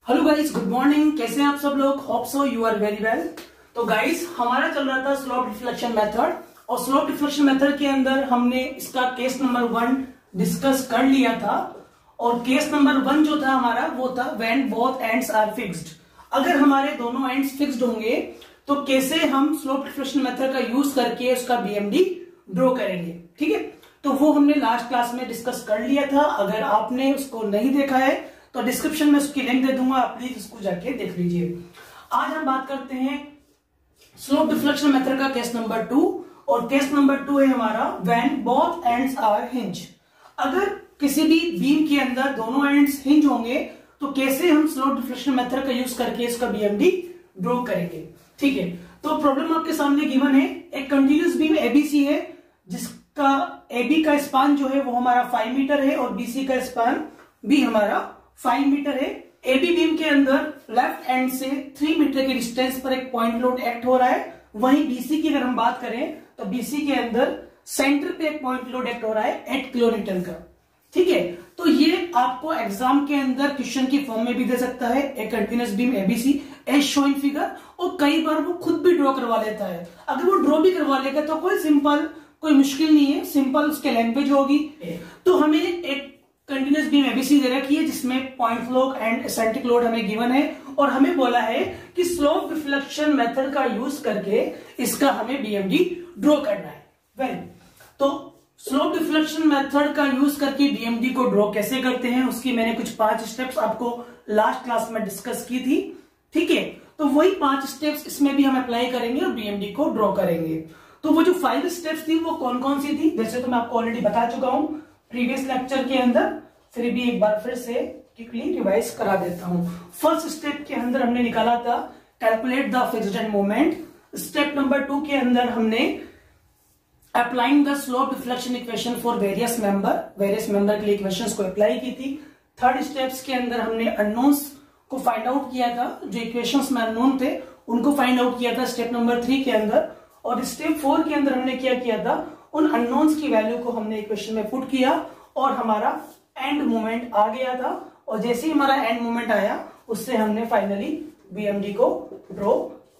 Hello guys, good morning. कैसे हैं आप सब लोग? Hope so you are very well. तो गाइस, हमारा चल रहा था स्लोप डिफ्लेक्शन मेथड, और स्लोप डिफ्लेक्शन मेथड के अंदर हमने इसका केस नंबर 1 डिस्कस कर लिया था। और केस नंबर 1 जो था हमारा, वो था when both ends are fixed. अगर हमारे दोनों एंड्स फिक्स्ड होंगे तो कैसे हम स्लोप डिफ्लेक्शन मेथड का यूज करके उसका बीएमडी ड्रॉ करेंगे। ठीक है, तो वो हमने लास्ट क्लास में डिस्कस कर लिया था। अगर आपने उसको नहीं देखा है तो डिस्क्रिप्शन में उसकी लिंक दे दूंगा, आप प्लीज उसको जाके देख लीजिए। आज हम बात करते हैं स्लोप डिफ्लेक्शन मेथड का केस नंबर 2, और केस नंबर 2 है हमारा when both ends are hinge. अगर किसी भी बीम के अंदर दोनों एंड्स हिंज होंगे तो कैसे हम स्लोप डिफ्लेक्शन मेथड का यूज करके इसका बीएमडी ड्रॉ करेंगे। ठीक है, तो प्रॉब्लम आपके सामने गिवन है। एक कंटिन्यूस बीम एबीसी है जिसका एबी का स्पान जो है वो हमारा 5 मीटर है और बीसी का स्पान भी हमारा 5 मीटर है। एबी बीम के अंदर लेफ्ट एंड से 3 मीटर के डिस्टेंस पर एक पॉइंट लोड एक्ट हो रहा है। वहीं बीसी की अगर हम बात करें तो बीसी के अंदर सेंटर पे एक पॉइंट लोड एक्ट हो रहा है 8 किलोन्यूटन का। ठीक है, तो ये आपको एग्जाम के अंदर क्वेश्चन की फॉर्म में भी दे सकता है, एक continuous beam ABC as shown figure, और कई बार वो खुद भी ड्रॉ करवा लेता है। अगर वो ड्रॉ भी करवा लेगा तो कोई मुश्किल नहीं है, सिंपल उसके लैंग्वेज होगी। तो हमें एक कंटिन्यूस बीम एबीसी दे रखी है जिसमें point load and eccentric load हमें गिवन है, और हमें बोला है कि स्लोप डिफ्लेक्शन मेथड का यूज करके इसका हमें बीएमडी ड्रॉ करना है। वेल, तो स्लोप डिफ्लेक्शन मेथड का यूज करके बीएमडी को ड्रॉ कैसे करते हैं उसकी मैंने कुछ 5 स्टेप्स आपको लास्ट क्लास में डिस्कस की थी। ठीक है, तो वही 5 स्टेप्स इसमें भी हम अप्लाई करेंगे और बीएमडी को ड्रॉ करेंगे। तो वो जो 5 स्टेप्स थी वो कौन कौन सी थी, जैसे तो मैं आपको ऑलरेडी बता चुका हूं प्रीवियस लेक्चर के अंदर, फिर भी एक बार फिर से क्विकली रिवाइज करा देता हूं। फर्स्ट स्टेप के अंदर हमने निकाला था calculate the fixed end moment. Step number 2 के अंदर हमने applying the slope deflection equation for various member के लिए इक्वेशंस को अप्लाई की थी। थर्ड स्टेप्स के अंदर हमने अननोन्स को फाइंड आउट किया था, जो इक्वेशंस में अननोन थे उनको फाइंड आउट किया था स्टेप नंबर 3 के अंदर। और स्टेप 4 के अंदर हमने क्या किया था, उन अननोन्स की वैल्यू को हमने इक्वेशन में पुट किया और हमारा एंड मोमेंट आ गया था। और जैसे ही हमारा एंड मोमेंट आया उससे हमने फाइनली बीएमडी को ड्रॉ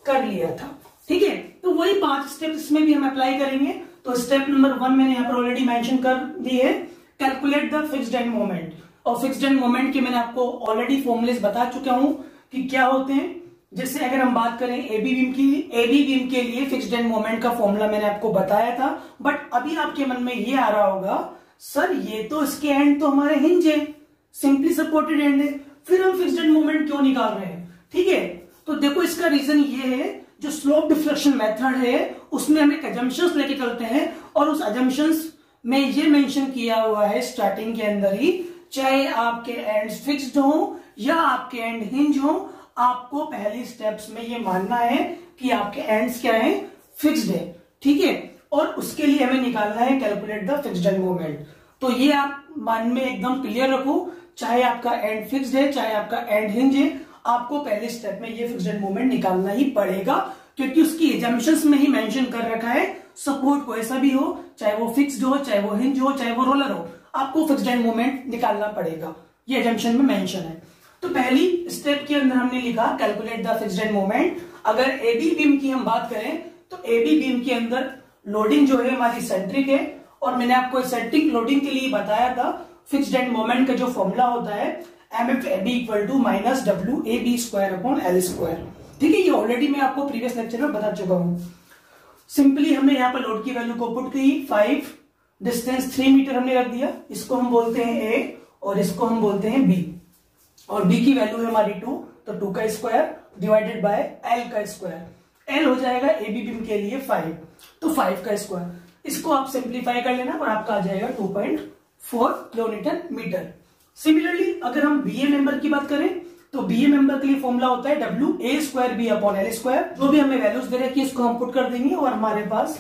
कर लिया था। ठीक है, तो वही 5 स्टेप इसमें भी हम अप्लाई करेंगे। तो स्टेप नंबर 1 मैंने यहाँ पर ऑलरेडी मेंशन कर दी है, calculate the fixed end moment. और फिक्स्ड एंड मोमेंट के मैंने आपको ऑलरेडी फॉर्मूलेस बता चुका हूं कि क्या होते हैं। जैसे अगर हम बात करें एबी बीम के लिए फिक्स्ड एंड मोमेंट का फॉर्मूला मैंने आपको बताया था, बट अभी आपके मन में ये आ रहा होगा, सर ये तो इसके एंड तो हमारे हिंज है, सिंपली सपोर्टेड एंड है, फिर हम फिक्स्ड एंड मोमेंट क्यों निकाल रहे हैं। ठीक है, तो देखो इसका रीजन ये है, जो स्लोप डिफ्लेक्शन मेथड है उसमें हम एक अजम्पशंस लेके चलते हैं, और उस अजम्पशंस में ये मेंशन किया हुआ है स्टार्टिंग के अंदर ही, चाहे आपके एंड्स फिक्स्ड हो या आपके एंड हिंज हो, आपको पहली स्टेप्स में ये मानना है कि आपके एंड्स क्या है, फिक्स्ड है। ठीक है, और उसके लिए हमें निकालना है calculate the fixed end moment. तो ये आप मन में एकदम क्लियर रखो, चाहे आपका एंड फिक्स्ड है चाहे आपका एंड हिंज है, आपको पहले स्टेप में ये फिक्स्ड एंड मोमेंट निकालना ही पड़ेगा, क्योंकि उसकी एजम्पशंस में ही मेंशन कर रखा है सपोर्ट को ऐसा भी हो, चाहे वो फिक्स्ड हो, चाहे वो हिंज हो, चाहे वो रोलर हो, आपको फिक्स्ड एंड मोमेंट निकालना पड़ेगा, ये एजम्पशन में मेंशन है। तो पहली स्टेप के अंदर हमने लिखा calculate the fixed end moment. अगर एबी बीम की हम बात करें तो एबी बीम के अंदर लोडिंग जो है हमारी सेंट्रिक है, और मैंने आपको सेंट्रिक लोडिंग के लिए बताया था फिक्स्ड एंड मोमेंट का जो फॉर्मूला होता है MFAB equal to minus WAB² ठीक है, ये ऑलरेडी मैं आपको प्रीवियस लेक्चर में बता चुका हूं। सिंपली हमने यहाँ पर लोड की वैल्यू को पुट की 5, डिस्टेंस 3 मीटर हमने रख दिया, इसको हम बोलते हैं A और इसको हम बोलते हैं B, और B की वैल्यू है हमारी 2, तो 2 का स्क्वायर डिवाइडेड बाय L का स्क्वायर। L हो जाएगा एबी बीम के लिए 5, तो 5 का स्क्वायर, इसको आप सिंप्लीफाई कर लेना और आपका आ जाएगा 2.4 किलोमीटर मीटर। सिमिलरली अगर हम बीए मेंबर की बात करें तो बीए मेंबर के लिए फॉर्मूला होता है WA²B/L²। जो भी हमें वैल्यूज दे रखी है इसको हम पुट कर देंगे और हमारे पास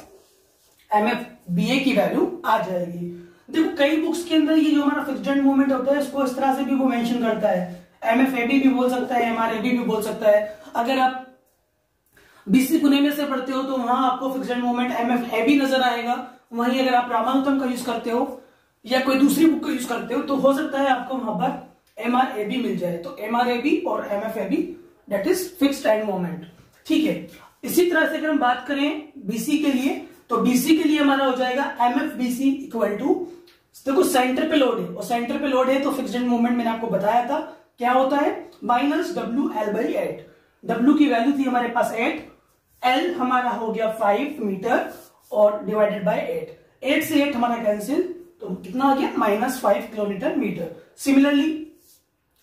MFBA की वैल्यू आ जाएगी। देखो कई बुक्स के अंदर ये जो हमारा फिक्स्ड एंड मोमेंट होता है इसको इस तरह से भी वो मेंशन करता है, MFAB भी बोल सकता है, MRAB भी बोल सकता है। अगर आप बीसी पुणे में से पढ़ते हो तो वहां आपको फिक्स्ड एंड मोमेंट MFAB नजर आएगा। वहीं अगर आप रामानुजम का यूज करते हो या कोई दूसरी बुक का यूज करते हो तो हो सकता है आपको वहां पर एम आर ए बी मिल जाए, तो एम आर ए बी और M F A B that is fixed end moment. ठीक है, इसी तरह से अगर हम बात करें बीसी के लिए, तो बीसी के लिए हमारा हो जाएगा M F B C equal to, देखो सेंटर पे लोड है और सेंटर पे लोड है तो फिक्स्ड एंड मोमेंट मैंने आपको बताया था क्या होता है, minus W L by 8। W की वैल्यू थी हमारे पास 8, एल हमारा हो गया 5 मीटर और डिवाइडेड बाय 8 से 8 हमारा कैंसिल, तो कितना आ गया -5 kilometre metre. Similarly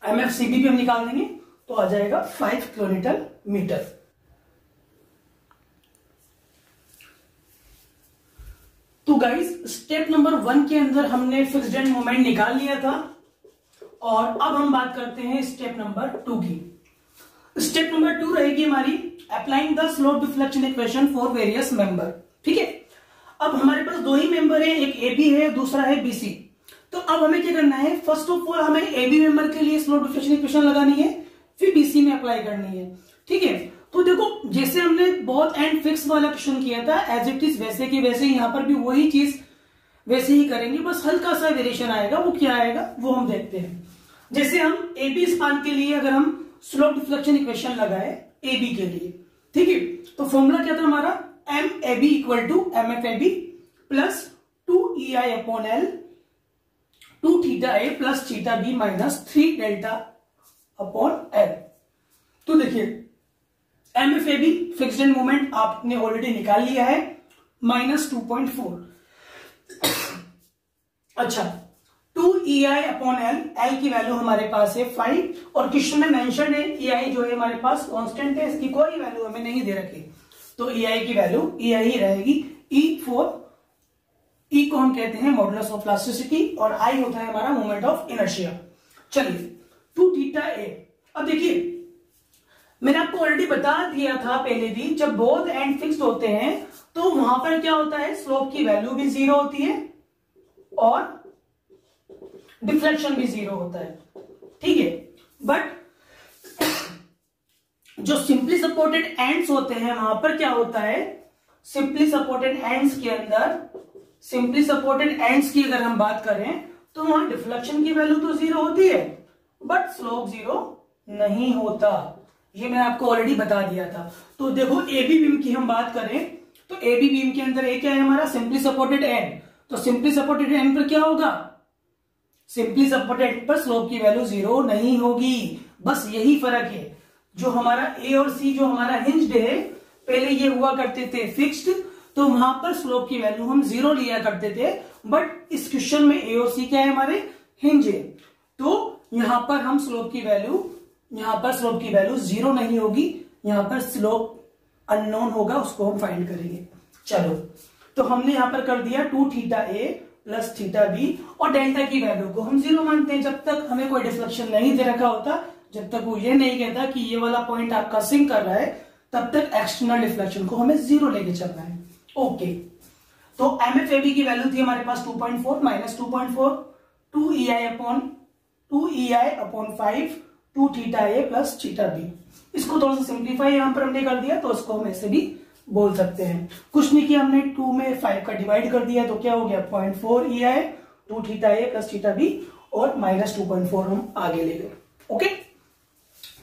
M F C B भी हम निकाल देंगे तो आ जाएगा 5 किलोमीटर मीटर। तो गाइस स्टेप नंबर 1 के अंदर हमने फिक्स्ड एंड मोमेंट निकाल लिया था और अब हम बात करते हैं स्टेप नंबर 2 की। स्टेप नंबर 2 रहेगी हमारी applying the slope deflection equation for various member. ठीक है, अब हमारे पास दो ही मेंबर है, एक ए बी है दूसरा है बीसी। तो अब हमें क्या करना है, फर्स्ट ऑफ ऑल हमें ए बी मेंबर के लिए स्लोप डिफ्लेक्शन इक्वेशन लगानी है, फिर बीसी में अप्लाई करनी है। ठीक है, तो देखो जैसे हमने बहुत एंड फिक्स वाला क्वेश्चन किया था एज इट इज वैसे की वैसे यहां पर भी वही चीज वैसे ही करेंगे, बस हल्का सा वेरिएशन आएगा, वो क्या आएगा वो हम देखते हैं। जैसे हम ए बी स्पान के लिए अगर हम स्लोप डिफ्लेक्शन इक्वेशन लगाए ए बी के लिए, ठीक है, तो फॉर्मूला क्या था हमारा, M A B equal to M F A B plus 2 E I upon L 2 theta A plus theta B minus 3 delta upon L. तो देखिए M F A B fixed end moment आपने already निकाल लिया है -2.4। अच्छा 2 E I upon L, L की value हमारे पास है 5 और क्वेश्चन में मेंशन है ई आई जो है हमारे पास कांस्टेंट है, इसकी कोई वैल्यू हमें नहीं दे रखी, तो ई आई की वैल्यू ई आई ही रहेगी। ई को हम कहते हैं मॉडुलस ऑफ इलास्टिसिटी और आई होता है हमारा मोमेंट ऑफ इनर्शिया। चलिए 2 थीटा ए, अब देखिए मैंने आपको ऑलरेडी बता दिया था पहले भी, जब बोथ एंड फिक्स्ड होते हैं तो वहां पर क्या होता है, स्लोप की वैल्यू भी 0 होती है और डिफ्लेक्शन भी 0 होता है। ठीक है, बट जो सिंपली सपोर्टेड एंड्स होते हैं वहां पर क्या होता है, सिंपली सपोर्टेड एंड्स के अंदर, सिंपली सपोर्टेड एंड्स की अगर हम बात करें तो वहां डिफ्लेक्शन की वैल्यू तो 0 होती है बट स्लोप 0 नहीं होता, ये मैंने आपको ऑलरेडी बता दिया था। तो देखो एबी बीम की हम बात करें तो एबी बीम के अंदर एक क्या है हमारा, सिंपली सपोर्टेड एंड, तो सिंपली सपोर्टेड एंड पर क्या होगा, सिंपली सपोर्टेड पर स्लोप की वैल्यू 0 नहीं होगी, बस यही फर्क है। जो हमारा ए और सी जो हमारा हिंज्ड है, पहले ये हुआ करते थे फिक्स्ड, तो वहां पर स्लोप की वैल्यू हम 0 लिया करते थे, बट इस क्वेश्चन में ए और सी क्या है हमारे, हिंज है, तो यहां पर हम स्लोप की वैल्यू, यहां पर स्लोप की वैल्यू 0 नहीं होगी, यहां पर स्लोप अननोन होगा, उसको हम फाइंड करेंगे। चलो तो हमने यहां पर कर दिया 2 theta A plus theta B और डेल्टा की वैल्यू को हम 0 मानते हैं, जब तक हमें कोई डिफ्लेक्शन नहीं दे रखा होता, जब तक वो ये नहीं कहता कि ये वाला पॉइंट आपका सिंक कर रहा है, तब तक एक्सटर्नल डिफ्लेक्शन को हमें 0 लेके चलना है। ओके, तो एम एफ ए बी की वैल्यू थी हमारे पास 2.4 minus 2.4 2 E I upon 5 2 theta A plus theta B. इसको थोड़ा सा सिंप्लीफाई यहां पर हमने कर दिया, तो इसको हम ऐसे भी बोल सकते हैं, कुछ नहीं किया हमने, 2 में 5 का डिवाइड कर दिया, तो क्या हो गया 0.4 E I 2 theta A plus theta B और माइनस 2.4 हम आगे ले गए। ओके,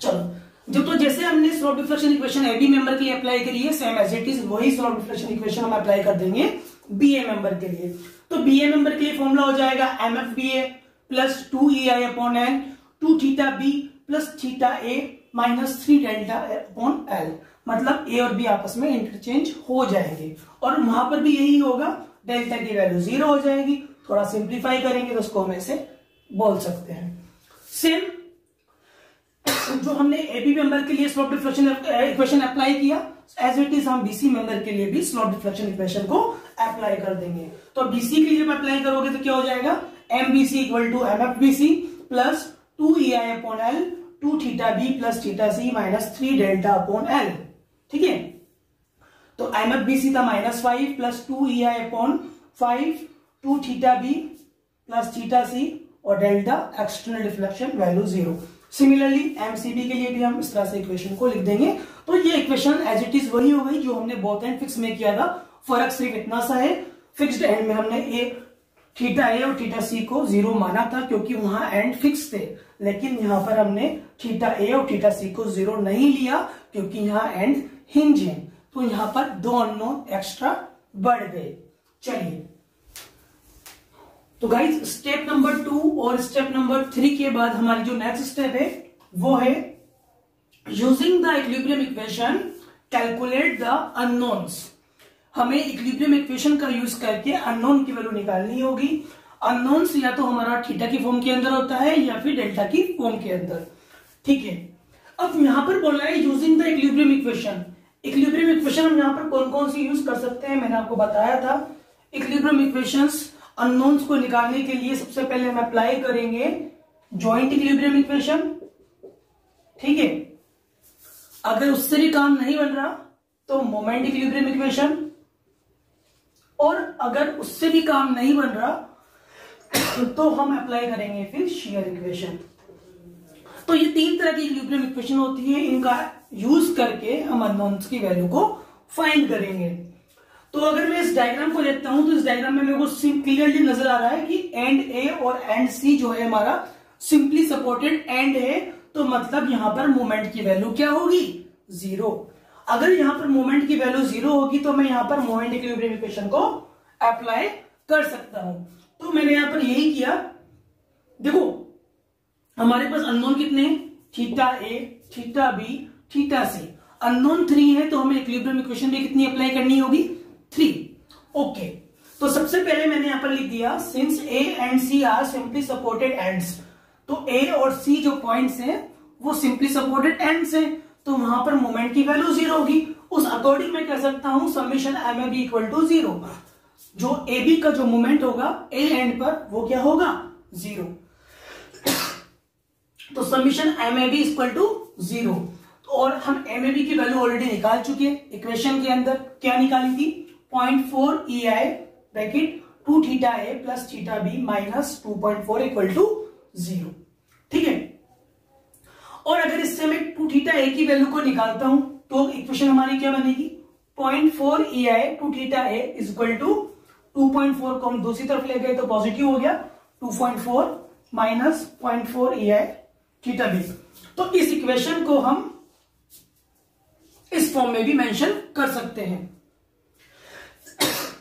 चलो जब तो जैसे हमने slope deflection equation AB member के लिए अप्लाई करी है, सेम एज इट इज वही स्लोप डिफ्लेक्शन इक्वेशन हम अप्लाई कर देंगे बीए मेंबर के लिए। तो बीए मेंबर के लिए फॉर्मूला हो जाएगा M F B A plus 2 E I upon L 2 theta B plus theta A minus 3 delta upon L, मतलब ए और बी आपस में इंटरचेंज हो जाएंगे और वहां पर भी यही होगा, डेल्टा की वैल्यू 0 हो जाएगी, थोड़ा सिंप्लीफाई करेंगे तो उसको हम ऐसे बोल सकते हैं। सेम जो हमने एबी मेंबर के लिए स्लोप डिफ्लेक्शन इक्वेशन अप्लाई किया, एज इट इज हम बीसी मेंबर के लिए भी स्लोप डिफ्लेक्शन इक्वेशन को अप्लाई कर देंगे। तो बीसी के लिए जब अप्लाई करोगे तो क्या हो जाएगा, M B C equal to M F B C plus 2 E I upon L 2 theta B plus theta C minus 3 delta upon L. ठीक है, तो एम एफ बी सी था -5 plus 2 E I upon 5 2 theta B plus theta C और delta external deflection value 0। Similarly MCB के लिए भी हम इस तरह से इक्वेशन को लिख देंगे। तो ये इक्वेशन एज इट इज वही हो गई जो हमने बोथ एंड फिक्स में किया था, फर्क सिर्फ इतना सा है, फिक्स्ड एंड में हमने ए थीटा ए और थीटा सी को 0 माना था क्योंकि वहां एंड फिक्स थे, लेकिन यहां पर हमने थीटा ए और थीटा सी को 0 नहीं लिया क्योंकि यहां एंड हिंज है, तो यहां पर 2 अननोन एक्स्ट्रा बढ़ गए। चलिए, तो गाइज स्टेप नंबर 2 और स्टेप नंबर 3 के बाद हमारी जो नेक्स्ट स्टेप है वो है using the equilibrium equation calculate the unknowns. हमें इक्विलिब्रियम इक्वेशन का यूज करके अननोन की वैल्यू निकालनी होगी। अननोन्स या तो हमारा थीटा की फॉर्म के अंदर होता है या फिर डेल्टा की फॉर्म के अंदर, ठीक है। अब यहां पर बोला है using the equilibrium equation. Equilibrium equation हम यहां पर कौन कौन सी यूज कर सकते हैं, मैंने आपको बताया था। इक्विलिब्रियम इक्वेशंस अननोन्स को निकालने के लिए सबसे पहले हम अप्लाई करेंगे जॉइंट इक्विलिब्रियम इक्वेशन, ठीक है। अगर उससे भी काम नहीं बन रहा तो मोमेंट इक्विलिब्रियम इक्वेशन, और अगर उससे भी काम नहीं बन रहा तो हम अप्लाई करेंगे फिर शेयर इक्वेशन। तो ये 3 तरह की इक्विलिब्रियम इक्वेशन होती है, इनका यूज करके हम अननोन्स की वैल्यू को फाइंड करेंगे। तो अगर मैं इस डायग्राम को लेता हूं तो इस डायग्राम में मेरे को क्लियरली नजर आ रहा है कि एंड ए और एंड सी जो है हमारा सिंपली सपोर्टेड एंड है, तो मतलब यहां पर मोमेंट की वैल्यू क्या होगी, 0। अगर यहां पर मोमेंट की वैल्यू 0 होगी तो मैं यहां पर मोमेंट इक्विलिब्रियम इक्वेशन को अप्लाई कर सकता हूं। तो मैंने यहां पर यही किया। देखो हमारे पास अननोन कितने हैं, थीटा ए, थीटा बी, थीटा सी। अननोन 3 है तो हमें इक्विलिब्रियम इक्वेशन भी कितनी अप्लाई करनी होगी, 3। ओके, तो सबसे पहले मैंने यहां पर लिख दिया since A and C are simply supported ends. तो ए और सी जो पॉइंट्स हैं वो सिंपली सपोर्टेड एंड्स हैं, तो वहां पर मोमेंट की वैल्यू 0 होगी। उस अकॉर्डिंग मैं कह सकता हूं summation M A B equal to 0। जो ए बी का जो मोमेंट होगा ए एंड पर वो क्या होगा, 0। तो summation M A B equal to 0। और हम एम ए बी की वैल्यू ऑलरेडी निकाल चुके हैं इक्वेशन के अंदर। क्या निकाली थी, 0.4 E I bracket 2 theta A plus theta B minus 2.4 equal to 0, ठीक है। और अगर इससे मैं 2 थीटा ए की वैल्यू को निकालता हूं तो इक्वेशन हमारी क्या बनेगी, 0.4 E I 2 theta A is equal to 2.4 को हम दूसरी तरफ ले गए तो पॉजिटिव हो गया, 2.4 minus 0.4 E I theta B. तो इस इक्वेशन को हम इस फॉर्म में भी मेंशन कर सकते हैं।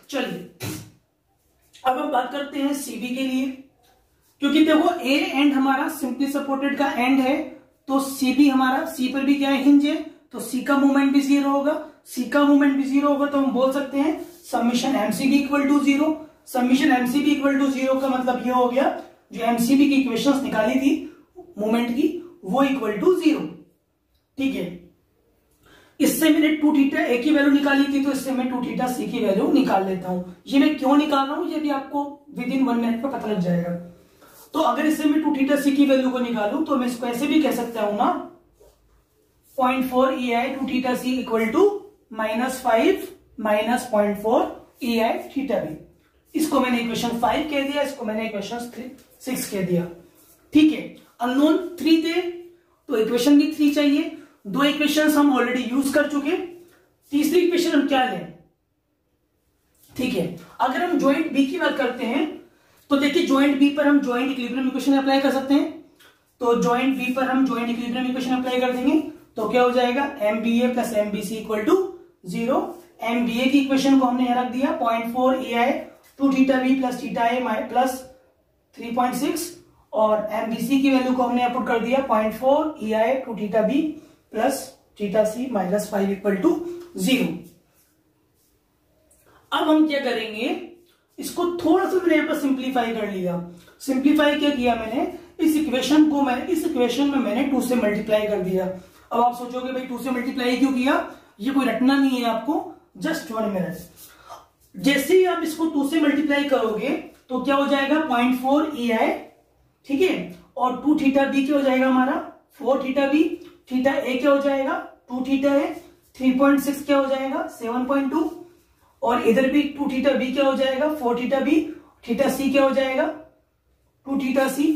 चलिए अब हम बात करते हैं सीबी के लिए, क्योंकि देखो ए एंड हमारा सिंपली सपोर्टेड का एंड है, तो सीबी हमारा सी पर भी क्या है, हिंज है, तो सी का मूवमेंट भी 0 होगा। सी का मूवमेंट भी 0 होगा तो हम बोल सकते हैं summation MCB equal to 0। Summation MCB equal to 0 का मतलब ये हो गया जो एमसीबी की इक्वेशंस निकाली थी मूवमेंट की वो इक्वल टू 0, ठीक है। इससे मैंने 2 थीटा ए की वैल्यू निकाली थी तो इससे मैं 2 थीटा सी की वैल्यू निकाल लेता हूं। ये मैं क्यों निकाल रहा हूं ये भी आपको विद इन 1 मिनट में पता लग जाएगा। तो अगर इससे मैं 2 थीटा सी की वैल्यू को निकालूं तो मैं इसको ऐसे भी कह सकता हूं ना, 0.4 E I 2 theta C equal to -5 minus 0.4 E I theta B. इसको मैंने इक्वेशन 5 कह दिया, इसको मैंने इक्वेशन 6 कह दिया, ठीक है। अननोन 3 थे तो इक्वेशन भी 3 चाहिए। 2 इक्वेशंस हम ऑलरेडी यूज कर चुके, तीसरी इक्वेशन हम क्या लें, ठीक है। अगर हम ज्वाइंट बी की बात करते हैं तो देखिए ज्वाइंट बी पर हम ज्वाइंट इक्विलिब्रियम इक्वेशन अप्लाई कर सकते हैं। तो ज्वाइंट बी पर हम ज्वाइंट इक्विलिब्रियम इक्वेशन अप्लाई कर देंगे तो क्या हो जाएगा, M B A plus M B C equal to 0। M B A की इक्वेशन को हमने यहां रख दिया 0.4 A I 2 theta B plus theta A plus 3.6, और एम बी सी की वैल्यू को हमने पुट कर दिया 0.4 E I 2 theta B plus theta C minus 5 equal to 0। अब हम क्या करेंगे, इसको थोड़ा सा मैंने यहां पर सिंप्लीफाई कर लिया। सिंप्लीफाई क्या किया मैंने, इस इक्वेशन को मैं इस इक्वेशन में मैंने 2 से मल्टीप्लाई कर दिया। अब आप सोचोगे भाई 2 से मल्टीप्लाई क्यों किया, ये कोई रटना नहीं है आपको, जस्ट 1 मिनट। जैसे ही आप इसको 2 से मल्टीप्लाई करोगे तो क्या हो जाएगा 0.4 ई आई, ठीक है, और 2 थीटा बी क्या हो जाएगा हमारा 4 थीटा बी, थीटा ए क्या हो जाएगा 2 थीटा ए, 3.6 क्या हो जाएगा 7.2, और इधर भी 2 थीटा बी क्या हो जाएगा 4 थीटा बी, थीटा सी क्या हो जाएगा 2 थीटा सी,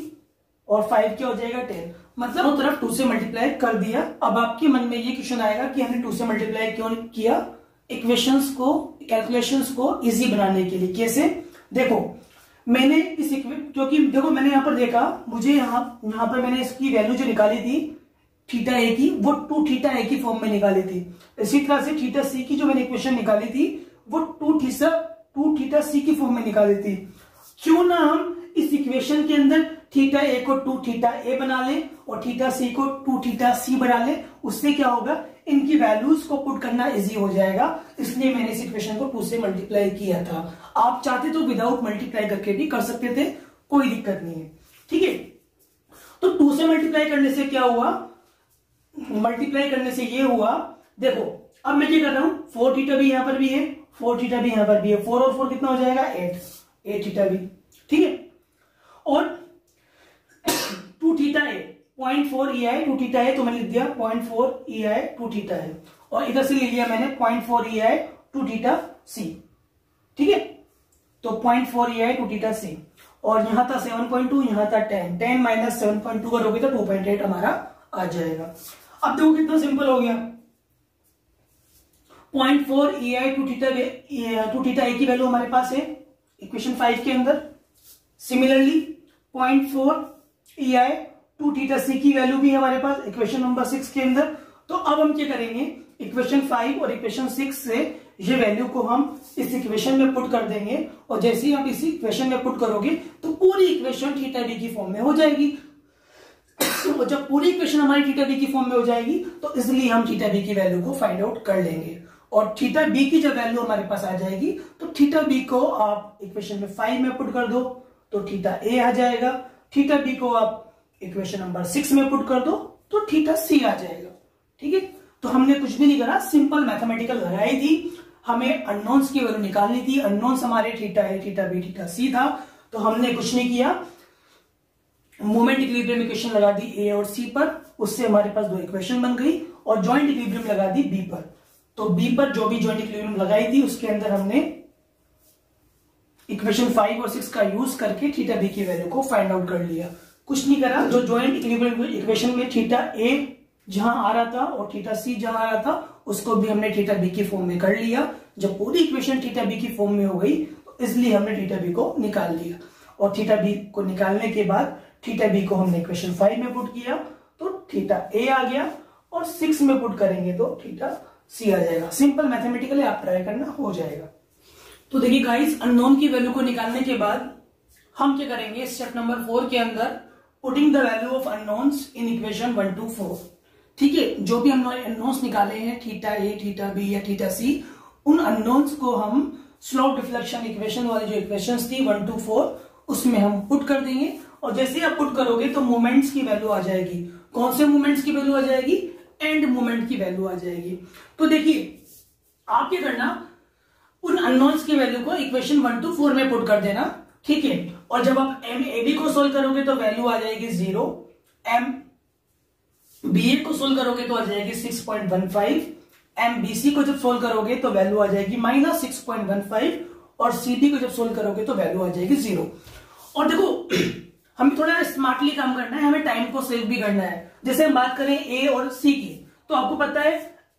और 5 क्या हो जाएगा 10। मतलब वो तरफ 2 से मल्टीप्लाई कर दिया। अब आपके मन में ये क्वेश्चन आएगा कि हमने 2 से मल्टीप्लाई क्यों किया, इक्वेशंस को कैलकुलेशंस को इजी बनाने के लिए। कैसे, देखो मैंने इस क्योंकि देखो मैंने यहां पर देखा, मुझे यहां पर मैंने इसकी वैल्यू जो निकाली थी थीटा ए की, वो 2 थीटा ए की फॉर्म में निकाली थी। इसी तरह से थीटा सी की जो मैंने इक्वेशन निकाली थी वो 2 थीटा सी की फॉर्म में निकाली थी। क्यों ना हम इस इक्वेशन के अंदर थीटा ए को 2 थीटा ए बना ले और थीटा सी को 2 थीटा सी बना ले, उससे क्या होगा, इनकी वैल्यूज को पुट करना इजी हो जाएगा। इसलिए मैंने इस इक्वेशन को 2 से मल्टीप्लाई किया था। आप चाहते तो विदाउट मल्टीप्लाई करके भी कर सकते थे, कोई दिक्कत नहीं है, ठीक है। तो 2 से मल्टीप्लाई करने से क्या हुआ, मल्टीप्लाई करने से ये हुआ, देखो अब मैं क्या कर रहा हूं, 4 थीटा भी यहां पर भी है, 4 थीटा भी यहां पर भी है, 4 और 4 कितना हो जाएगा 8 थीटा भी, ठीक है। और 2 थीटा है 0.4 ई आई 2 थीटा है, तो मैंने लिख दिया 0.4 ई आई 2 थीटा है, और इधर से ले लिया मैंने 0.4 ई आई 2 थीटा सी, ठीक है। तो 0.4 ई आई 2 थीटा सी, और यहां था 7.2, यहां था 10 माइनस 7.2 करोगे तो 2.8 हमारा आ जाएगा। अब देखो कितना सिंपल हो गया, 0.4 ई आई 2 थीटा ए की वैल्यू हमारे पास है इक्वेशन 5 के अंदर। सिमिलरली 0.4 ई आई 2 थीटा सी की वैल्यू भी है हमारे पास इक्वेशन नंबर 6 के अंदर। तो अब हम क्या करेंगे, इक्वेशन 5 और इक्वेशन 6 से ये वैल्यू को हम इस इक्वेशन में पुट कर देंगे, और जैसे ही आप इस इक्वेशन में पुट करोगे तो पूरी इक्वेशन थीटा बी की फॉर्म में हो जाएगी। और जब पूरी इक्वेशन हमारी थीटा बी की फॉर्म में हो जाएगी तो इसलिए हम थीटा बी की वैल्यू को फाइंड आउट कर लेंगे, और थीटा बी की जब वैल्यू हमारे पास आ जाएगी तो थीटा बी को आप इक्वेशन में 5 में पुट कर दो तो थीटा ए आ जाएगा, थीटा बी को आप इक्वेशन नंबर 6 में पुट कर दो तो थीटा सी आ जाएगा, ठीक है। तो हमने कुछ भी नहीं करा, सिंपल मैथमेटिकल लगाई थी, हमें अननोन्स की वैल्यू निकालनी थी। अननोन्स हमारे थीटा ए थीटा बी थीटा सी था, तो हमने कुछ नहीं किया, मोमेंट इक्विलिब्रियम इक्वेशन लगा दी ए और सी पर, उससे हमारे पास 2 इक्वेशन बन गई, और जॉइंट इक्विलिब्रियम लगा दी बी पर। तो बी पर जो भी जॉइंट इक्विलिब्रियम लगाई थी उसके अंदर हमने इक्वेशन 5 और 6 का यूज करके थीटा बी की वैल्यू को फाइंड आउट कर लिया। कुछ नहीं करा, जो जॉइंट इक्विलिब्रियम इक्वेशन में थीटा ए जहां आ रहा था और थीटा सी जहां आ रहा था उसको भी हमने थीटा बी की फॉर्म में कर लिया। जब पूरी इक्वेशन थीटा बी की फॉर्म में हो गई तो इसलिए हमने थीटा बी को निकाल लिया, और थीटा बी को निकालने के बाद थीटा बी को हमने इक्वेशन 5 में पुट किया तो थीटा ए आ गया, और 6 में पुट करेंगे तो थीटा सी आ जाएगा। सिंपल मैथमेटिकली आप ट्राई करना, हो जाएगा। तो देखिए गाइस, अननोन की वैल्यू को निकालने के बाद हम क्या करेंगे, स्टेप नंबर 4 के अंदर putting the value of unknowns in equation 1 to 4, ठीक है। जो भी हमने अननोन्स निकाले हैं थीटा ए थीटा बी या थीटा सी, उन अननोन्स को हम स्लोप डिफ्लेक्शन इक्वेशन वाली जो इक्वेशंस थी 1 to 4 उसमें हम पुट कर देंगे, और जैसे आप पुट करोगे तो मोमेंट्स की वैल्यू आ जाएगी। कौन से मोमेंट्स की वैल्यू आ जाएगी, एंड मोमेंट की वैल्यू आ जाएगी। तो देखिए आप क्या करना, उन अननोन्स की वैल्यू को इक्वेशन 1 to 4 में पुट कर देना, ठीक है। और जब आप एम ए बी को सोल्व करोगे तो वैल्यू आ जाएगी 0, एम बी ए को सोल्व करोगे तो आ जाएगी 6.15, एम बी सी को जब सोल्व करोगे तो वैल्यू आ जाएगी -6.15, और सी बी को जब सोल्व करोगे तो वैल्यू आ जाएगी 0। और देखो हमें थोड़ा स्मार्टली काम करना है, हमें टाइम को सेव भी करना है। जैसे हम बात करें ए और सी की, तो आपको पता है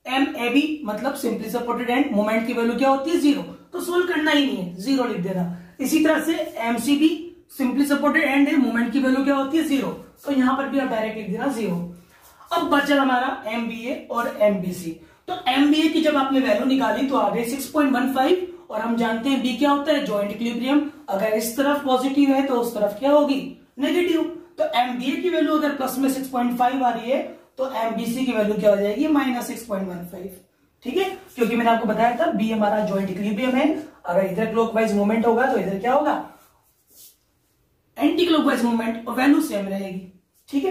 एम ए बी मतलब सिंपली सपोर्टेड एंड, मोमेंट की वैल्यू क्या होती है 0, तो सोल्व करना ही नहीं है, 0 लिख देना। इसी तरह से M C B simply supported end है, मोमेंट की वैल्यू क्या होती है 0, तो यहां पर भी आप डायरेक्ट लिख देना 0। अब बचा हमारा एम बी ए और एम बी सी। तो एम बी ए की जब आपने वैल्यू निकाली तो आ गई 6.15, और हम जानते हैं बी क्या होता है, जॉइंट इक्विलिब्रियम। अगर इस तरफ पॉजिटिव है तो उस तरफ क्या होगी, नेगेटिव। तो एम बी ए की वैल्यू अगर प्लस में 6.5 आ रही है तो एम बी सी की वैल्यू क्या हो जाएगी, -6.15, ठीक है। क्योंकि मैंने आपको बताया था बी हमारा जॉइंट इक्विलिब्रियम है, अगर इधर क्लॉकवाइज मूवमेंट होगा तो इधर क्या होगा, एंटी क्लॉकवाइज मूवमेंट, और वैल्यू सेम रहेगी, ठीक है।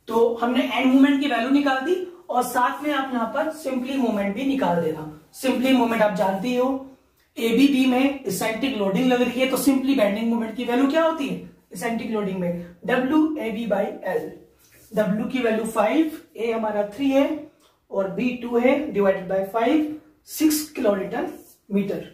तो हमने एंड मूवमेंट की वैल्यू निकाल दी, और साथ में आप यहां पर सिंपली मूवमेंट भी निकाल देना। सिंपली मूवमेंट आप जानती हो, ए बी बी में इसेंट्रिक लोडिंग लग रही है तो सिंपली बेंडिंग मूवमेंट की वैल्यू क्या होती है इसेंट्रिक लोडिंग में, WAB/L। W की वैल्यू 5, A हमारा 3 है और B 2 है, divided by 5, 6 kilonewton metre.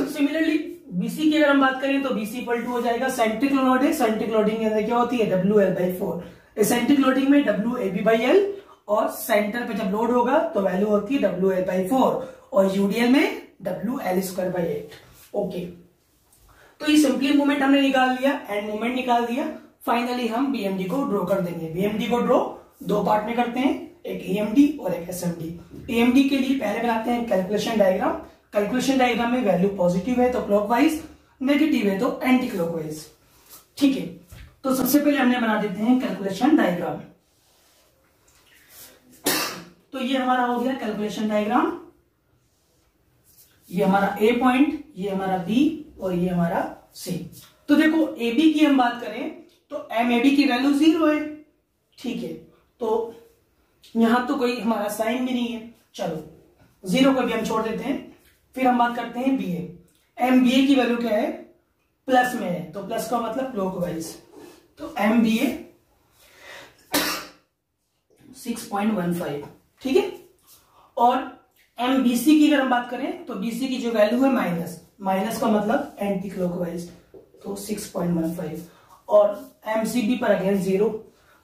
Similarly BC की अगर हम बात करें तो BC इक्वल टू हो जाएगा सेंट्रिक लोड है, सेंट्रिक लोडिंग के अंदर क्या होती है WL/4। एसेंट्रिक लोडिंग में WAB/L, और सेंटर पे जब लोड होगा तो वैल्यू होती है WL/4, और यूडीएल में WL²/8। ओके, तो ये सिंपली मूवमेंट हमने निकाल लिया, एंड मूवमेंट निकाल दिया। फाइनली हम बीएमडी को ड्रॉ कर देंगे। बीएमडी को ड्रॉ दो पार्ट में करते हैं, एक ईएमडी और एक एसएमडी। ईएमडी के लिए पहले बनाते हैं कैलकुलेशन डायग्राम। कैलकुलेशन डायग्राम में वैल्यू पॉजिटिव है तो क्लॉकवाइज, नेगेटिव है तो एंटी क्लॉकवाइज। ठीक है, तो सबसे पहले हमने बना देते हैं कैलकुलेशन डायग्राम। तो ये हमारा हो गया कैलकुलेशन डायग्राम। ये हमारा ए पॉइंट, ये हमारा बी और ये हमारा सी। तो देखो ए बी की हम बात करें तो एम ए बी की वैल्यू 0 है। ठीक है, तो यहां तो कोई हमारा साइन भी नहीं है, चलो 0 को भी हम छोड़ देते हैं। फिर हम बात करते हैं B A. M B A की वैल्यू क्या है, प्लस में है, तो प्लस का मतलब क्लॉकवाइज। तो एम बी ए 6.15। ठीक है, और एम बी सी की अगर हम बात करें तो बी सी की जो वैल्यू है माइनस, माइनस का मतलब एंटी क्लॉकवाइज, तो 6.15। और एम सी बी पर अगेन 0।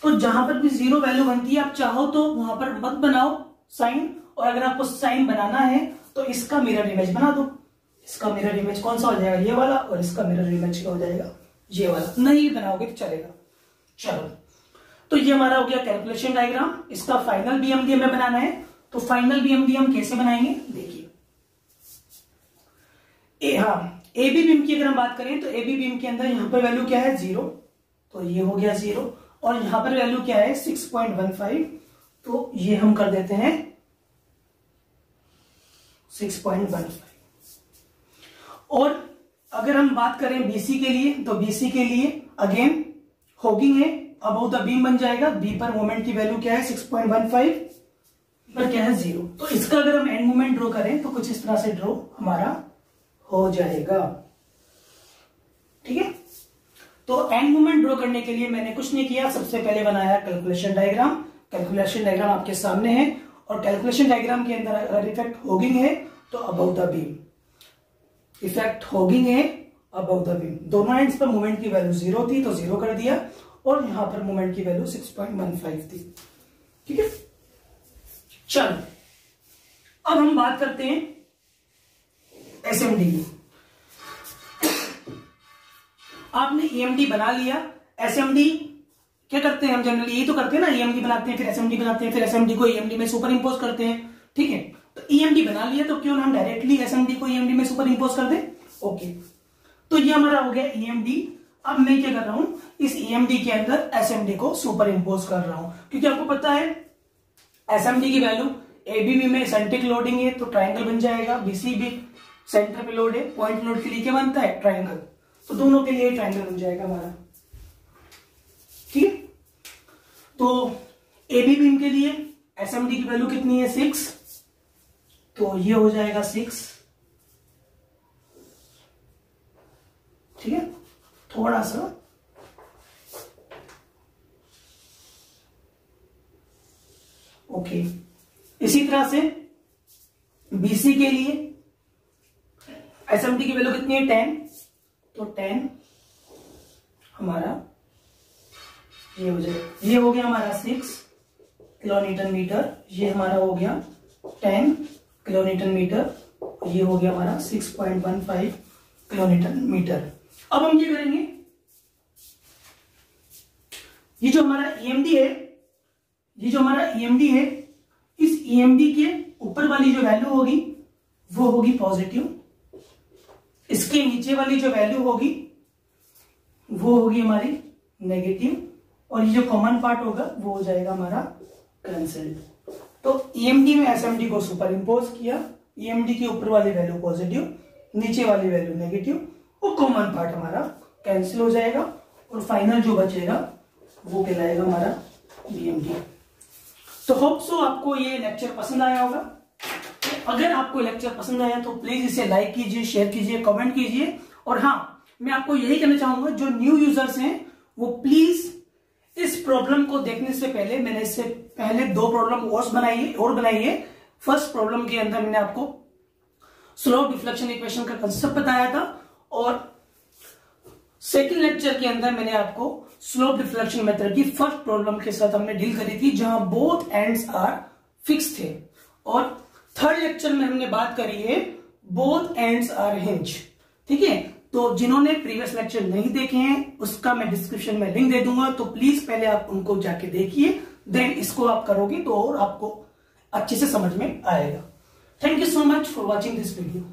तो जहां पर भी 0 वैल्यू बनती है, आप चाहो तो वहां पर मत बनाओ साइन, और अगर आपको साइन बनाना है तो इसका मिरर इमेज बना दो। इसका मिरर इमेज कौन सा हो जाएगा, ये वाला, और इसका मिरर इमेज क्या हो जाएगा, ये वाला। नहीं बनाओगे तो चलेगा। चलो, तो ये हमारा हो गया कैलकुलेशन डायग्राम। इसका फाइनल बीएमडी हमें बनाना है, तो फाइनल बीएमडी हम कैसे बनाएंगे देखिए। ए बी बीम की अगर हम बात करें तो ए बी बीम के अंदर यहां पर वैल्यू क्या है 0, तो ये हो गया 0, और यहां पर वैल्यू क्या है 6.15, तो ये हम कर देते हैं 6.15। और अगर हम बात करें बीसी के लिए, तो बीसी के लिए अगेन होगिंग है, अबव द बीम बन जाएगा। बी पर मोमेंट की वैल्यू क्या है 6.15, पर क्या है 0। तो इसका अगर हम एंड मोमेंट ड्रॉ करें तो कुछ इस तरह से ड्रॉ हमारा हो जाएगा। ठीक है, तो एंड मोमेंट ड्रॉ करने के लिए मैंने कुछ नहीं किया, सबसे पहले बनाया कैलकुलेशन डायग्राम। कैलकुलेशन डायग्राम आपके सामने है, और कैलकुलेशन डायग्राम के अंदर अगर इफेक्ट होगिंग है तो above the beam, effect hogging है अबव द बीम। दोनों एंड्स पर मोमेंट की वैल्यू 0 थी तो 0 कर दिया, और यहां पर मोमेंट की वैल्यू 6.15 थी। ठीक है, चलो अब हम बात करते हैं एसएमडी की। आपने ईएमडी बना लिया, एसएमडी क्या करते हैं हम जनरली, यही तो करते हैं ना, ईएमडी बनाते हैं फिर एसएमडी बनाते हैं, फिर एसएमडी को ईएमडी में सुपर इंपोज करते हैं। ठीक है, तो ईएमडी बना लिया तो क्यों ना हम डायरेक्टली एसएमडी को ईएमडी में सुपर इंपोज कर दें। ओके, तो ये हमारा हो गया ईएमडी। अब मैं क्या कर रहा हूं, इस ईएमडी के अंदर एसएमडी को सुपर इंपोज कर रहा हूं, क्योंकि आपको पता है एसएमडी की वैल्यू एबीबी में सेंट्रिक लोडिंग है तो ट्राइंगल बन जाएगा, बीसी भी सेंटर पे लोड है, पॉइंट लोड के लिए क्या बनता है ट्राइंगल, तो दोनों के लिए ट्राइंगल बन जाएगा हमारा। ठीक है, तो एबी बीम के लिए एसएमडी की वैल्यू कितनी है 6, तो ये हो जाएगा 6। ठीक है, थोड़ा सा ओके। इसी तरह से बीसी के लिए एसएमडी की वैल्यू कितनी है 10, तो 10 हमारा ये हो जाएगा, ये हो गया हमारा 6 किलोन्यूटन मीटर, ये हमारा हो गया 10 किलोन्यूटन मीटर, ये हो गया हमारा 6.15 किलोन्यूटन मीटर। अब हम क्या करेंगे, ये जो हमारा ईएमडी है, ये जो हमारा ईएमडी है, इस ईएमडी के ऊपर वाली जो वैल्यू होगी वो होगी पॉजिटिव, इसके नीचे वाली जो वैल्यू होगी वो होगी हमारी नेगेटिव, और ये जो कॉमन पार्ट होगा वो हो जाएगा हमारा कैंसिल्ड। तो ईएमडी में एसएमडी को सुपर इंपोज किया, ईएमडी के ऊपर वाली वैल्यू पॉजिटिव, नीचे वाली वैल्यू नेगेटिव, वो कॉमन पार्ट हमारा कैंसिल हो जाएगा, और फाइनल जो बचेगा वो कहलाएगा हमारा बीएमडी। तो होप सो आपको ये लेक्चर पसंद आया होगा। अगर आपको लेक्चर पसंद आया तो प्लीज इसे लाइक कीजिए, शेयर कीजिए, कमेंट कीजिए, और हाँ मैं आपको यही कहना चाहूंगा जो न्यू यूजर्स हैं वो प्लीज इस प्रॉब्लम को देखने से पहले, मैंने इससे पहले 2 प्रॉब्लम और बनाई है। फर्स्ट प्रॉब्लम के अंदर मैंने आपको स्लोप डिफ्लेक्शन इक्वेशन का कंसेप्ट बताया था, और सेकेंड लेक्चर के अंदर मैंने आपको स्लोप डिफ्लेक्शन मेथड की फर्स्ट प्रॉब्लम के साथ हमने डील करी थी जहां बोथ एंड्स आर फिक्स थे, और थर्ड लेक्चर में हमने बात करी है बोथ एंड्स आर हिंज। ठीक है, तो जिन्होंने प्रीवियस लेक्चर नहीं देखे हैं उसका मैं डिस्क्रिप्शन में लिंक दे दूंगा, तो प्लीज पहले आप उनको जाके देखिए, देन इसको आप करोगे तो और आपको अच्छे से समझ में आएगा। Thank you so much for watching this video.